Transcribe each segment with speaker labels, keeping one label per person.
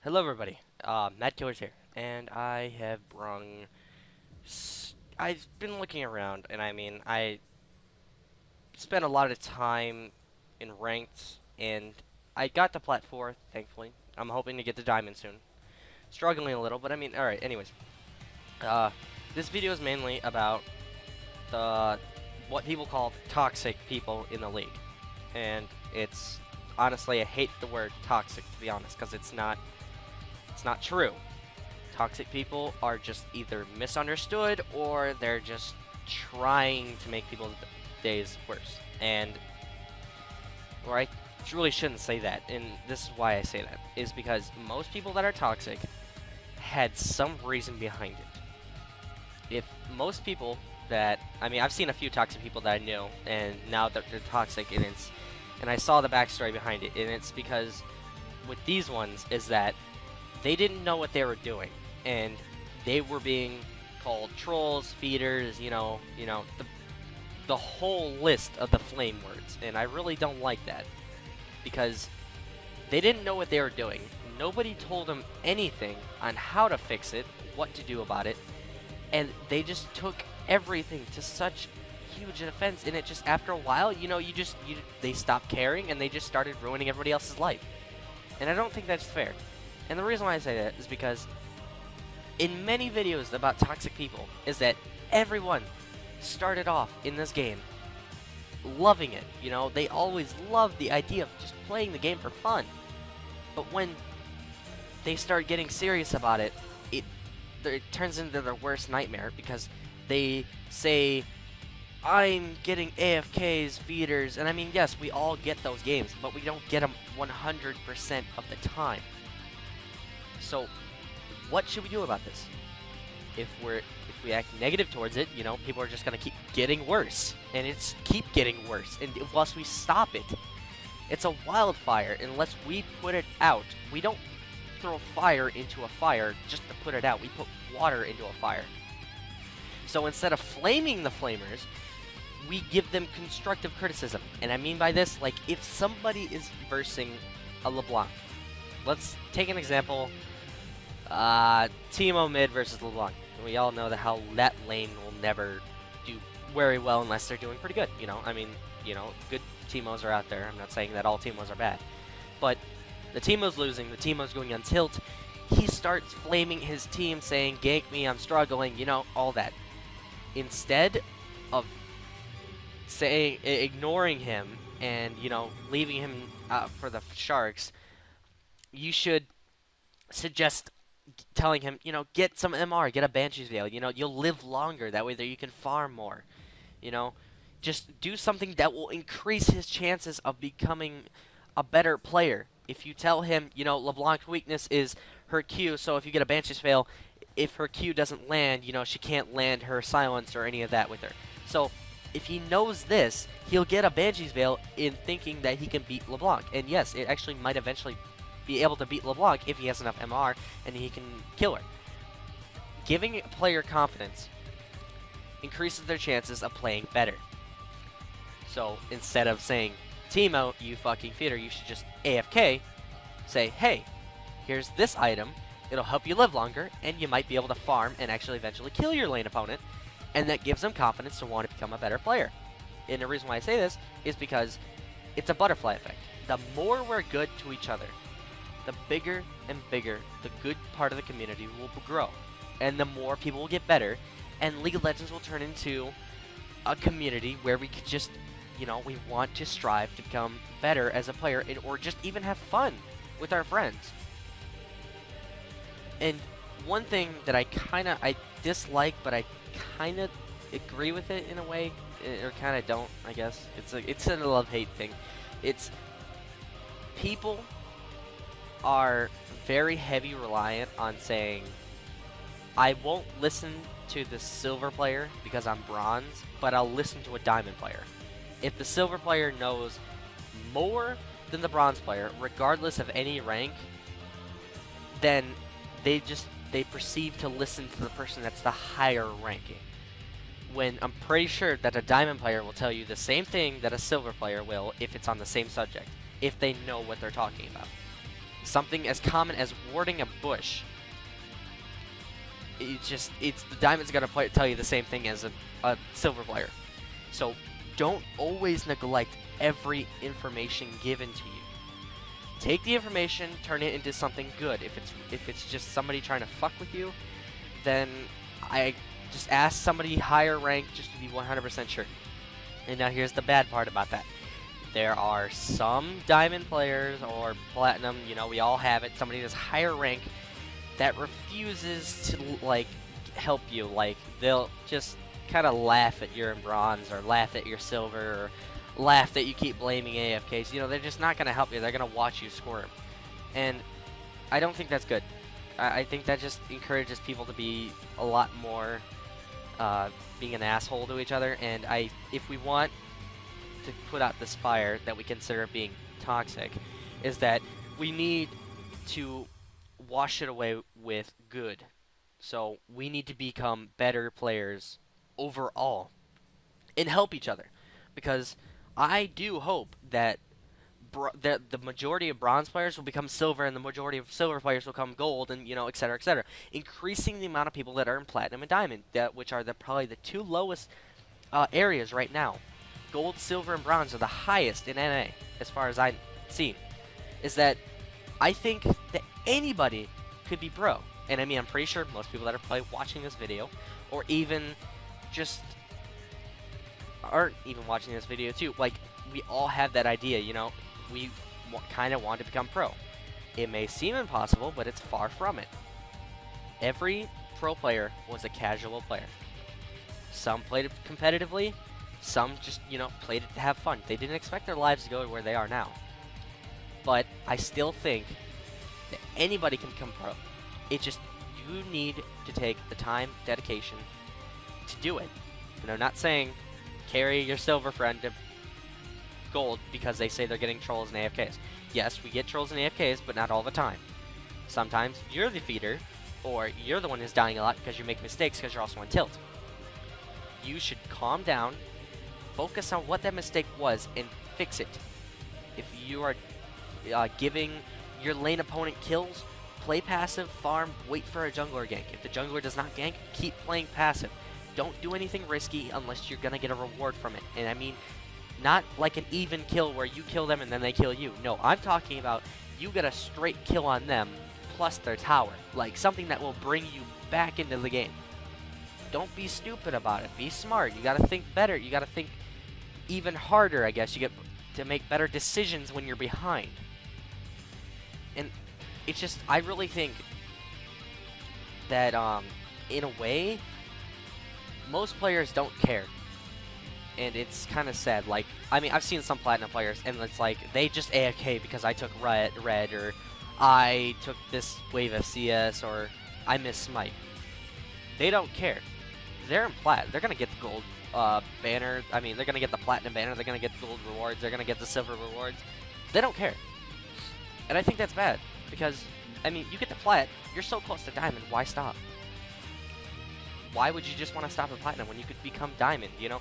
Speaker 1: Hello, everybody. Matt Killers here, and I have I've been looking around, and I spent a lot of time in ranked, and I got to Plat 4, thankfully. I'm hoping to get to Diamond soon. Struggling a little, but alright, anyways. Uh, this video is mainly about the what people call toxic people in the league. And honestly, I hate the word toxic, to be honest, because it's not true. Toxic people are just either misunderstood or they're just trying to make people's days worse. And or I really shouldn't say that, and this is why I say that, is because most people that are toxic had some reason behind it. If most people that I've seen a few toxic people that I knew, and now that they're toxic, and I saw the backstory behind it, and it's because with these ones is that they didn't know what they were doing, and they were being called trolls, feeders, the whole list of the flame words, and I really don't like that, because they didn't know what they were doing. Nobody told them anything on how to fix it, what to do about it, and they just took everything to such huge offense, and it just, after a while, they stopped caring, and they just started ruining everybody else's life. And I don't think that's fair. And the reason why I say that is because in many videos about toxic people is that everyone started off in this game loving it. They always loved the idea of just playing the game for fun. But when they start getting serious about it, it turns into their worst nightmare, because they say, I'm getting AFKs, feeders, and yes, we all get those games, but we don't get them 100% of the time. So, what should we do about this? If we act negative towards it, people are just gonna keep getting worse, and keep getting worse, and unless we stop it, it's a wildfire. Unless we put it out, we don't throw fire into a fire just to put it out. We put water into a fire. So instead of flaming the flamers, we give them constructive criticism. And I mean by this, like, if somebody is versing a LeBlanc, let's take an example. Teemo mid versus LeBlanc. We all know how that lane will never do very well unless they're doing pretty good. Good Teemos are out there. I'm not saying that all Teemos are bad. But the Teemo's losing, the Teemo's going on tilt. He starts flaming his team, saying, gank me, I'm struggling, all that. Instead of ignoring him and, leaving him for the Sharks, you should suggest telling him, get some MR, get a Banshee's Veil, you'll live longer, that way you can farm more, just do something that will increase his chances of becoming a better player. If you tell him, LeBlanc's weakness is her Q, so if you get a Banshee's Veil, if her Q doesn't land, she can't land her silence or any of that with her. So if he knows this, he'll get a Banshee's Veil in thinking that he can beat LeBlanc. And yes, it actually might eventually be able to beat LeBlanc if he has enough MR and he can kill her. Giving a player confidence increases their chances of playing better. So instead of saying, Teemo, you fucking feeder, you should just AFK, say, hey, here's this item, it'll help you live longer, and you might be able to farm and actually eventually kill your lane opponent, and that gives them confidence to want to become a better player. And the reason why I say this is because it's a butterfly effect. The more we're good to each other, the bigger and bigger the good part of the community will grow, and the more people will get better, and League of Legends will turn into a community where we could just, we want to strive to become better as a player, or just even have fun with our friends. And one thing that I dislike, but I kind of agree with it in a way, or kind of don't, I guess. It's a love-hate thing. It's people are very heavy reliant on saying, I won't listen to the silver player because I'm bronze, but I'll listen to a diamond player. If the silver player knows more than the bronze player, regardless of any rank, then they perceive to listen to the person that's the higher ranking. When I'm pretty sure that a diamond player will tell you the same thing that a silver player will if it's on the same subject, if they know what they're talking about. Something as common as warding a bush. It's the diamond's gonna tell you the same thing as a silver player. So don't always neglect every information given to you. Take the information, turn it into something good. If it's just somebody trying to fuck with you, then I just ask somebody higher ranked just to be 100% sure. And now here's the bad part about that. There are some diamond players or platinum, you know, we all have it, somebody that's higher rank that refuses to, like, help you. Like, they'll just kind of laugh at your bronze or laugh at your silver or laugh that you keep blaming AFKs. You know, they're just not going to help you. They're going to watch you squirm. And I don't think that's good. I think that just encourages people to be a lot more being an asshole to each other. And if we want to put out this fire that we consider being toxic, is that we need to wash it away with good. So we need to become better players overall and help each other, because I do hope that the majority of bronze players will become silver and the majority of silver players will become gold, and, you know, etc., etc., increasing the amount of people that are in platinum and diamond, which are probably the two lowest areas right now. Gold, silver, and bronze are the highest in NA, as far as I've seen. Is that I think that anybody could be pro. And I mean, I'm pretty sure most people that are probably watching this video, or even just aren't even watching this video too, like, we all have that idea, you know, we kind of want to become pro. It may seem impossible, but it's far from it. Every pro player was a casual player. Some played it competitively, some just, you know, played it to have fun. They didn't expect their lives to go where they are now. But I still think that anybody can become pro. It just, you need to take the time, dedication to do it. And I'm not saying carry your silver friend to gold because they say they're getting trolls and AFKs. Yes, we get trolls and AFKs, but not all the time. Sometimes you're the feeder, or you're the one who's dying a lot because you make mistakes because you're also on tilt. You should calm down, focus on what that mistake was, and fix it. If you are giving your lane opponent kills, play passive, farm, wait for a jungler gank. If the jungler does not gank, keep playing passive. Don't do anything risky unless you're going to get a reward from it. And I mean, not like an even kill where you kill them and then they kill you. No, I'm talking about you get a straight kill on them plus their tower. Like, something that will bring you back into the game. Don't be stupid about it. Be smart. You got to think better. You got to think even harder, I guess. You get to make better decisions when you're behind. And it's just, I really think that, in a way, most players don't care. And it's kind of sad. Like, I mean, I've seen some platinum players, and it's like, they just AFK because I took red, or I took this wave of CS, or I missed smite. They don't care. They're in plat. They're going to get the gold banner. I mean, they're going to get the platinum banner. They're going to get the gold rewards. They're going to get the silver rewards. They don't care. And I think that's bad. Because, I mean, you get the plat. You're so close to diamond. Why stop? Why would you just want to stop at platinum when you could become diamond, you know?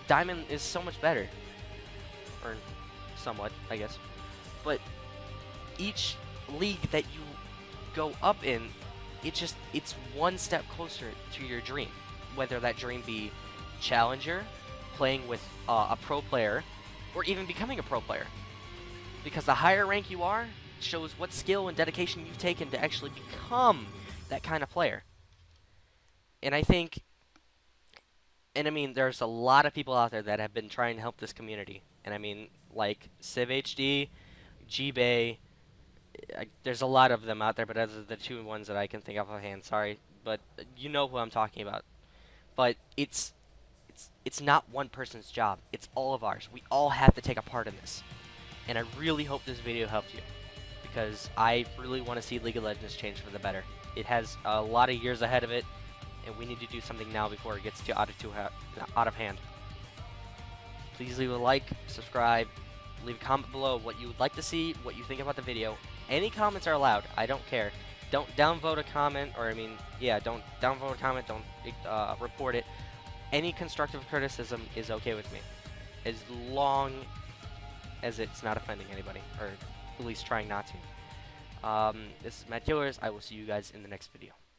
Speaker 1: Diamond is so much better. Or somewhat, I guess. But each league that you go up in, it's one step closer to your dream. Whether that dream be challenger, playing with a pro player, or even becoming a pro player. Because the higher rank you are shows what skill and dedication you've taken to actually become that kind of player. And I think, and I mean, there's a lot of people out there that have been trying to help this community. And I mean, like CivHD, G-Bay, there's a lot of them out there, but those are the two ones that I can think of offhand, sorry. But you know who I'm talking about. But it's not one person's job. It's all of ours. We all have to take a part in this. And I really hope this video helped you, because I really want to see League of Legends change for the better. It has a lot of years ahead of it, and we need to do something now before it gets out of hand. Please leave a like, subscribe, leave a comment below what you would like to see, what you think about the video. Any comments are allowed. I don't care. Don't downvote a comment, or I mean, yeah, don't downvote a comment, don't report it. Any constructive criticism is okay with me, as long as it's not offending anybody, or at least trying not to. This is Matt Killers. I will see you guys in the next video.